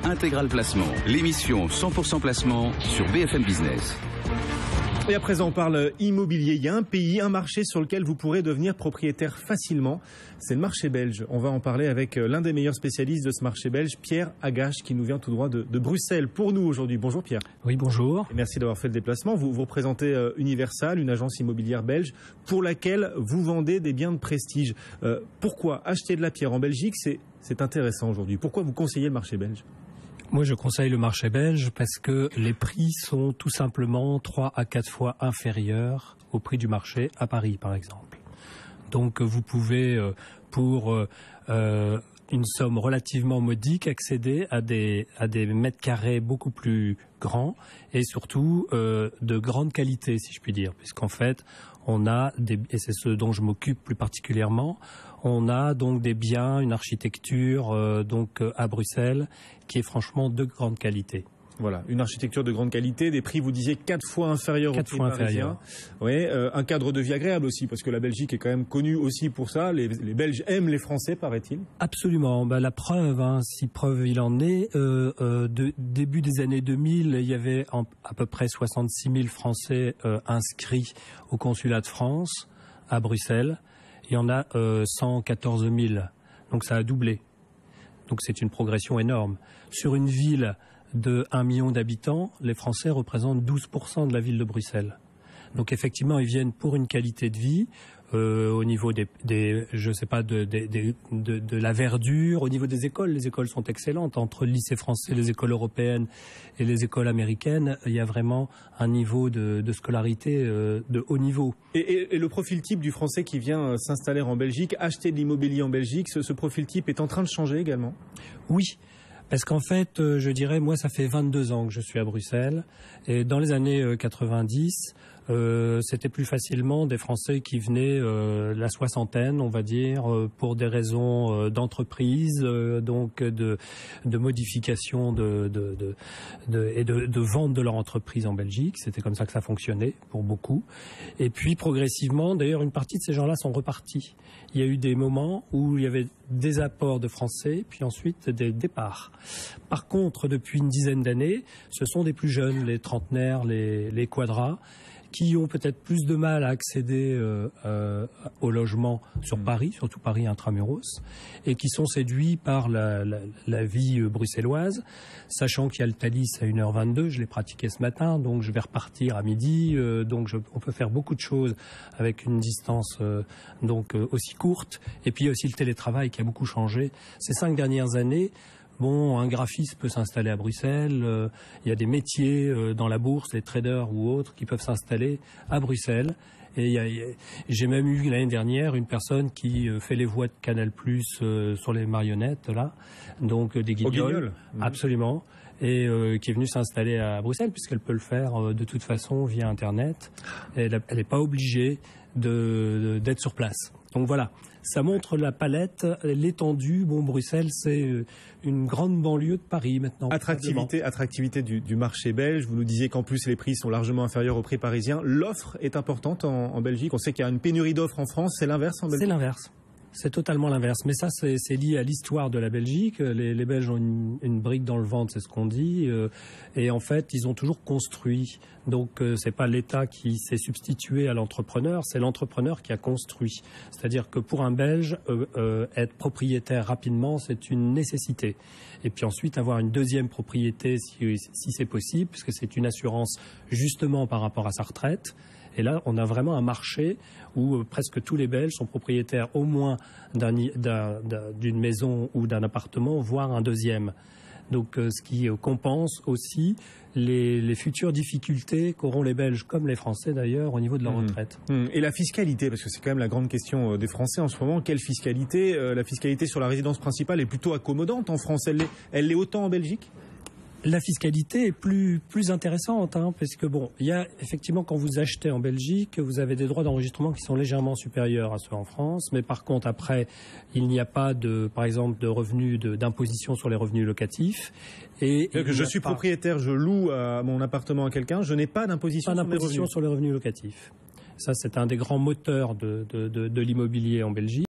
Intégral Placement, l'émission 100% placement sur BFM Business. Et à présent, on parle immobilier. Il y a un pays, un marché sur lequel vous pourrez devenir propriétaire facilement. C'est le marché belge. On va en parler avec l'un des meilleurs spécialistes de ce marché belge, Pierre Agache, qui nous vient tout droit de Bruxelles pour nous aujourd'hui. Bonjour Pierre. Oui, bonjour. Et merci d'avoir fait le déplacement. Vous représentez Universal, une agence immobilière belge pour laquelle vous vendez des biens de prestige. Pourquoi acheter de la pierre en Belgique, c'est intéressant aujourd'hui? Pourquoi vous conseillez le marché belge? Moi, je conseille le marché belge parce que les prix sont tout simplement 3 à 4 fois inférieurs au prix du marché à Paris, par exemple. Donc, vous pouvez, pour une somme relativement modique, accéder à des mètres carrés beaucoup plus grands et surtout de grande qualité, si je puis dire, puisqu'en fait, on a et c'est ce dont je m'occupe plus particulièrement, on a donc des biens, une architecture donc à Bruxelles qui est franchement de grande qualité. Voilà, une architecture de grande qualité, des prix, vous disiez, 4 fois inférieurs au prix parisien. Oui, un cadre de vie agréable aussi, parce que la Belgique est quand même connue aussi pour ça. Les Belges aiment les Français, paraît-il. Absolument. La preuve, si preuve il en est, début des années 2000, il y avait à peu près 66 000 Français inscrits au consulat de France à Bruxelles. Il y en a 114 000. Donc ça a doublé. Donc c'est une progression énorme. Sur une ville de 1 million d'habitants, les Français représentent 12% de la ville de Bruxelles. Donc effectivement, ils viennent pour une qualité de vie, au niveau de la verdure, au niveau des écoles. Les écoles sont excellentes. Entre le lycée français, les écoles européennes et les écoles américaines, il y a vraiment un niveau de scolarité de haut niveau. Et le profil type du Français qui vient s'installer en Belgique, acheter de l'immobilier en Belgique, ce profil type est en train de changer également? Oui. Parce qu'en fait, je dirais, moi, ça fait 22 ans que je suis à Bruxelles. Et dans les années 90, c'était plus facilement des Français qui venaient la soixantaine, on va dire, pour des raisons d'entreprise, donc de modification et de vente de leur entreprise en Belgique. C'était comme ça que ça fonctionnait pour beaucoup. Et puis progressivement, d'ailleurs, une partie de ces gens-là sont repartis. Il y a eu des moments où il y avait des apports de Français, puis ensuite des départs. Par contre, depuis une dizaine d'années, ce sont des plus jeunes, les trentenaires, les quadras, qui ont peut-être plus de mal à accéder au logement sur Paris, surtout Paris intramuros, et qui sont séduits par la vie bruxelloise, sachant qu'il y a le Thalys à 1h22, je l'ai pratiqué ce matin, donc je vais repartir à midi, donc on peut faire beaucoup de choses avec une distance donc aussi courte, et puis il y a aussi le télétravail qui a beaucoup changé ces 5 dernières années. Bon, un graphiste peut s'installer à Bruxelles, il y a des métiers dans la bourse, les traders ou autres, qui peuvent s'installer à Bruxelles. Et j'ai même eu l'année dernière une personne qui fait les voix de Canal+ sur les marionnettes, là, donc des guignols, absolument, et qui est venue s'installer à Bruxelles, puisqu'elle peut le faire de toute façon via Internet. Elle n'est pas obligée d'être sur place. Donc voilà, ça montre la palette, l'étendue. Bon, Bruxelles, c'est une grande banlieue de Paris maintenant. Attractivité du marché belge. Vous nous disiez qu'en plus les prix sont largement inférieurs au prix parisien. L'offre est importante en Belgique. On sait qu'il y a une pénurie d'offres en France. C'est l'inverse en Belgique? C'est l'inverse. C'est totalement l'inverse. Mais ça, c'est lié à l'histoire de la Belgique. Les Belges ont une brique dans le ventre, c'est ce qu'on dit. Et en fait, ils ont toujours construit. Donc, c'est pas l'État qui s'est substitué à l'entrepreneur, c'est l'entrepreneur qui a construit. C'est-à-dire que pour un Belge, être propriétaire rapidement, c'est une nécessité. Et puis ensuite, avoir une deuxième propriété, si c'est possible, puisque c'est une assurance justement par rapport à sa retraite. Et là, on a vraiment un marché où presque tous les Belges sont propriétaires au moins d'une maison ou d'un appartement, voire un deuxième. Donc, ce qui compense aussi les futures difficultés qu'auront les Belges, comme les Français d'ailleurs, au niveau de leur retraite. Et la fiscalité, parce que c'est quand même la grande question des Français en ce moment. Quelle fiscalité? La fiscalité sur la résidence principale est plutôt accommodante en France. Elle l'est autant en Belgique? La fiscalité est plus intéressante, parce que bon, il y a effectivement, quand vous achetez en Belgique, vous avez des droits d'enregistrement qui sont légèrement supérieurs à ceux en France, mais par contre après, il n'y a pas par exemple de revenus d'imposition sur les revenus locatifs. Et je suis propriétaire, je loue mon appartement à quelqu'un, je n'ai pas d'imposition sur les revenus locatifs. Ça, c'est un des grands moteurs de l'immobilier en Belgique.